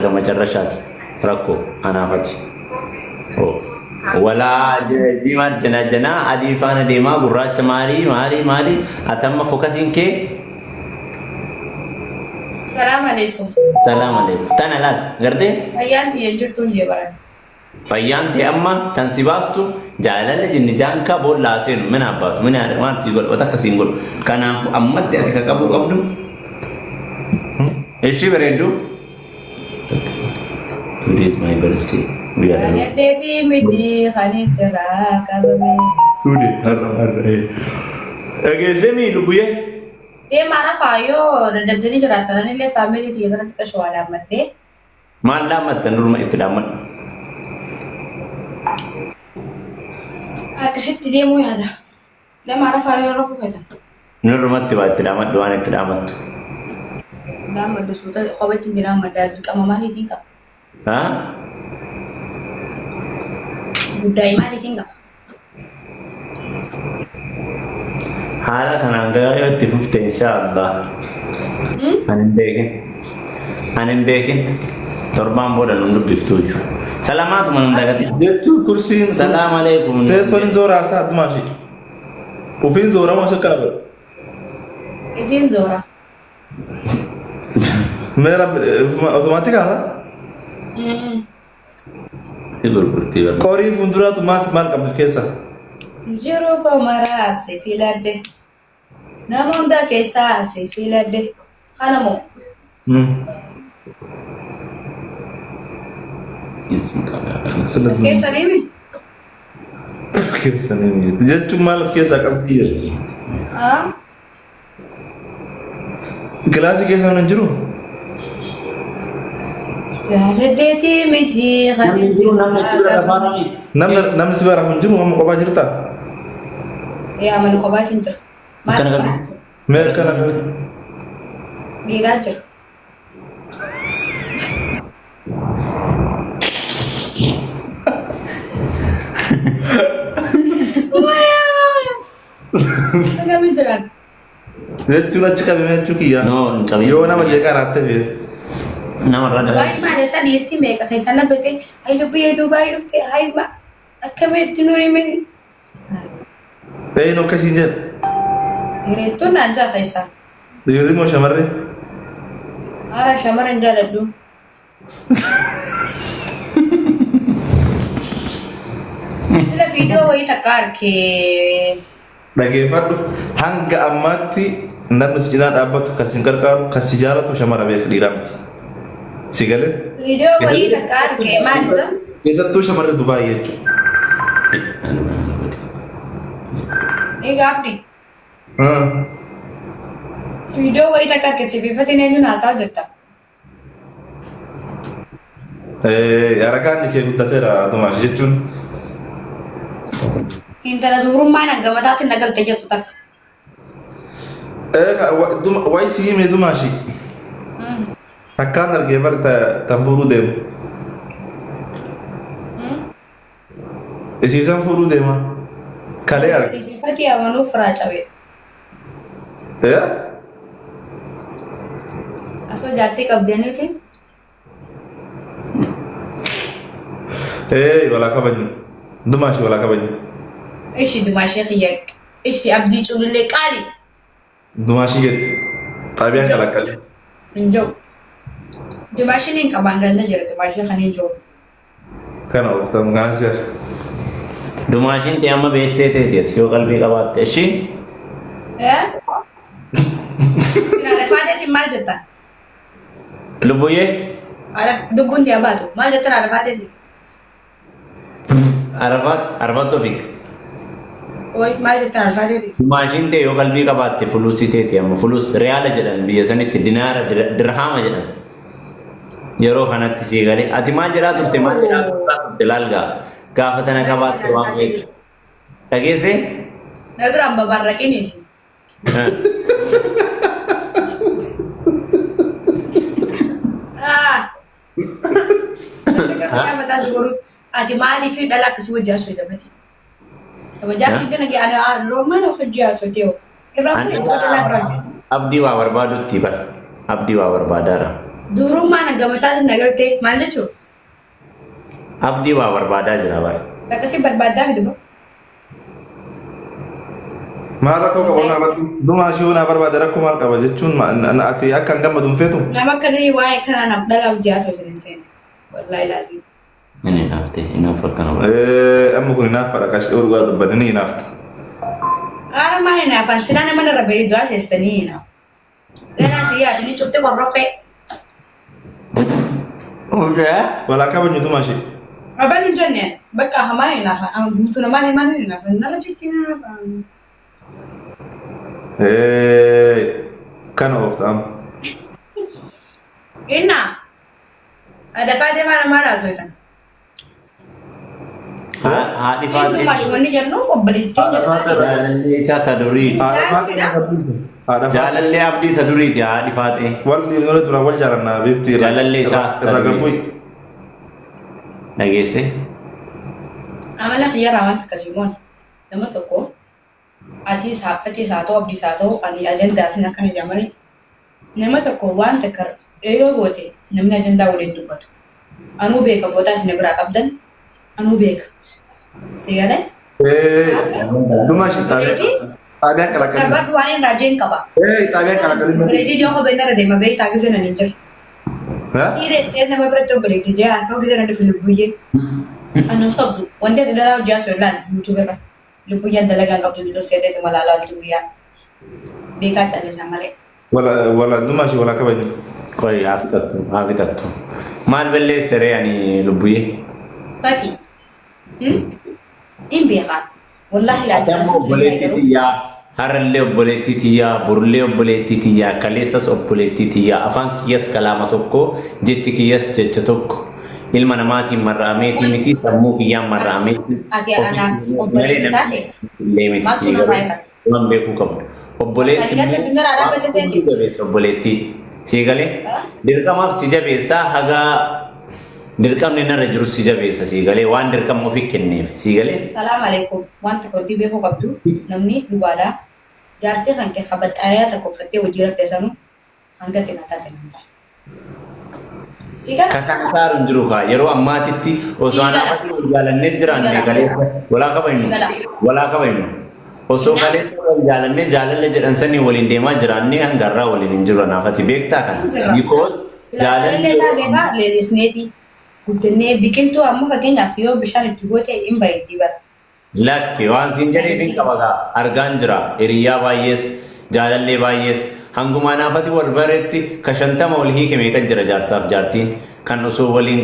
كما جرشات ركو أنا فاتي ولا جيمار جنا جنا أدي فانا ديما قرات مالي أتم فوكسين كي السلام عليكم. السلام عليكم تانا لا غردي أيانتي ينجرتون جبران فيانتي أما تنسيباستو جعلنا جنجان كابول لاسين من أبات من ما سيقول وتكسينقول كان أمت أتيك كابول أبدو إيش بريدو Today is my birthday. We are أنا تيتي مدي خاني سرا كابمي. Today, harra. Agezemi lubuye. ये मारा फायो डबडनी जराता ना ले फैमिली थी ना तक शवाला मत Manda mat tanur itilamat. أكشت دي مو هذا لا मारा फायो रफू هذا Nur mat tiba itilamat doan itilamat. لا مد سوتا خوات دينا مد كما مالي دينك Ha? budaya mali dينك Hala kananga yo tifufte inshallah. Anin bekin. Torban boda nundu biftuju. Salamatu manum dagati. جتو كرسي Salam alaikum. تسولين زورا ساعة ماشي وفين زورا ما شكابر إذن زورا मेरा اوتوماتيك هذا Tidur bertiba. كوري فندرات ماسك مال قبل كيسا جيرو كمارا سيفيلاد نامون دا كيسا سيفيلاد أنا مو كيسا نيمي كيسا نيمي جتو مال كيسا قبل كلاسي كيسا ننجرو جالدتي مدي خاني سرا نمر سبارة ننجرو هم قبا جرتا يا من قبات انت ما مير كان ديراجر أنا مدران جتو نتشكا بميتو كيا No, tabi. يونا ما جيكا راتة في Nama rada. واي ما نسا ديرتي ميكا خيسا نبتي هاي لبي دبي دفتي هاي ما أكمل تنوري مني ايه نو كسينجل ديرتو نانجا خيسا يودي مو شمري على شمر انجلدو لا فيديو وي تكاركي dhaggeeffadhu hanga ammaatti namni si cinaa dhaabbatu kan sin gargaaru kan si jaalatu shamara beek dhiiraa miti si galee فيديو وي تكاركي مالسا keessattuu shamarri Dubaay jechuudha. إيه قابدي فيديو وي تكاركي سيفيفتي نينو ناسا جرتا Yarakaan kee guddateera Dumaashi jechuun intala durummaa naggamataatti nagaltee jirtu takka wayi si himee Dumaashi takkaan argee bar tan fuudhuu deemu isiisan fuudhuu deema kalee arge Sififati amanuu firaa cabee asoo jaartii qabdaniiti walaa kabajnu Dumaashi walaa kabajnu ishi dumaashee xiyyeeq ishi abdii culullee qaali Dumaashi jedhu xaabiyaan kalaqqale hin jiru dumaashiin hin qabaan ganda jira dumaashee kan hin jiru kana uftamu kana siyaaf Dumaashin te amma beessee teetiet yoo qalbii qabaatte ishii sinaa rafaateetiin maal jettan lubbuyyee dubbuun tee baatu maal jettan rafaateetiin Arafat Tofik. Oi maal jettan rafaateetiin Dumaashin te yoo qalbii qabaatte fuluusii teeti amma fuluus reyaala jedhan biyya sanitti dinaara dirhaama jedhan yeroo kanatti sii galee ati maal jedhaa turte maal jedhaa turte laalgaa gaafa tana qabaatte waan beeku dhageesse na duraan babarraqiniiti mataa si goru ati maaliif dhala akkasii wajjin asoo jedhamati kabajaa fi gana gaana roomana hojii asoo ta'u irraa kun iddoo dhala biraa jiru abdii waa barbaadutti bara abdii waa barbaadaadha Durummaa na gamataatti nagartee maal jechuudha? Abdii waa barbaadaa jira bar. Akkasii barbaadaa miti ba? Maal rakkoo qabu naa barbaadu? Dumaa ishee naa barbaada rakkoo maal qaba jechuun ati akka hin gammaduun feetu? Nama akkanaa waa'ee kanaa naaf dhalaa hojii haasoo isin hin seene. Wallaahi laazim. Inni naafte inaaf akkana bar. Amma kun hinaaf fadha qashi dhugaa dubbanne ni hinaafta. Haala maal hinaafan silaa nama narra beerii du'aa seestanii hinaaf. Ganaa si yaadanii cuftee qorroffee. Walaa kabajnu dumaa ishee. Abaan hin jenne bakka hamaa hinaafan guutuu namaan himaan hinaafan narra jirtiin hinaafan. Kana ooftaan. Inna adafaa deemaa namaa laasootan. Haadhi Cinduu faatee. maashinoonni jennuuf obboleettiin jedhama. Jaalallee isaa ta durii. Jaalallee abdii ta duriiti haadhi faatee. Walli lola dura wal jaalannaa beekti. Jaalallee isaa irra gabbu'i. Dhageesse. Amala xiyyaraa wanta akkasii moon nama tokko ati fakkii isaa ta'u abdii isaa ta'u ani ajandaa fi akkana jedhamanii nama tokko waan takka yoo goote namni ajandaa waliin dubbatu. Anuu beeka boodaa isin biraa qabdan anuu beeka. Sigalee? Dumaa ishee taabiyaan qalaqalii. Tabbaddu waan hin raajeen qaba. Taabiyaan qalaqalii. Obboleettii jee kophaa inni irra deema beektaa gisee nan hin jiru. Dhiires ta'e nama biratti obboleettii jee haasawaa gisee nan dhufu lubbuyyee. Anu sobdu wanti ati dalaa hojii haasoo illaan guutuu gara lubbuyyaan dalagaan qabdu bituu seeteeti malaalaa olti guyyaa. Beekaa calleessan malee. Wala dumaa ishee walaa kabajnu. Koi haa fixattu. Maal balleesse ree ani lubbuyyee? Fati. In beekaan. Wallaahi Adammoo obboleettii tiyyaa, harallee obboleettii tiyyaa, burullee obboleettii tiyyaa, kaleessas obboleettii tiyyaa, afaan kiyyas kalaama tokko, jechi kiyyas jecha tokko. Ilma namaatiin marraameetii miti, sammuu kiyyaan marraameetii. Ati anaaf obboleessi taate? Illee miti Maaltu narraa irra? waan beekuu qabdu. Obboleessi jabeessa obboleettii. Siigalee dirqamaaf si jabeessaa hagaa dirqamni narra jiru si jabeessa siigalee waan dirqama ofii kenneef siigalee. Salaam alaikum. Wanta kotti beekuu qabdu namni dhugaadhaa. Jaarsee kan kee qabaxxaayaa tokko uffattee hojii raftee sanuu hanga xinataate nan ta'a. Sigala? Kan saaru hin jiru kaa yeroo ammaatitti osoo anaafatti wal jaalannee jiraanne galeessa walaa qabaynu. Osoo galeessa wal jaalannee jaalala jedhan sanii waliin deemaa jiraannee hangarraa waliin hin jiru anaafatti beektaa kana. Because Jaalallee taabeefaa leellisneeti. Guddannee biqiltuu ammoo fakkeenyaaf yoo bishaan itti goote hin bareeddii bara. lakki waan siin jedheef hin qabataa argaan jira hiriyyaa baay'ees jaalallee baay'ees hanguma anaafatti wal bareetti ka 50 ol hiikame kan jira jaarsaaf jaartiin kan osoo waliin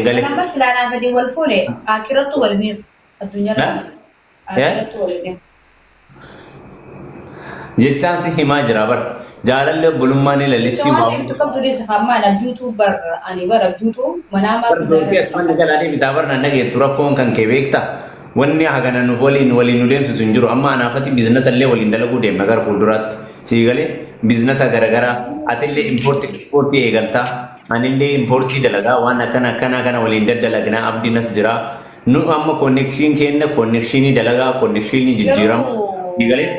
gale. Nama silaanaa fedhii wal fuule akirattu waliin addunyaa irratti. Akirattu waliin. Jechaan si himaa jira bar jaalallee bulummaan ni lallisti Waan beektu qabdu deessa hammaan abjuutu bara ani bara abjuutu manaa maa Barzooti atumanni galaadhee bitaa barna nageettu rakkoon kan kee beekta. Wanni hagana nuuf waliin nu deemsisu hin jiru amma anaafatti biizinasa illee waliin dalaguu deemna gara fuulduraatti. Siigalee biizinasa garaagaraa atillee ispoortii eegaltaa anillee ispoortii dalagaa waan akkana waliin daddalagnaa abdiinas jira. Nu amma konnekshiin kenna konnekshiinii dalagaa konnekshiinii jijjiiramu. Siigalee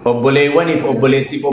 obboleewwaniif obboleettiif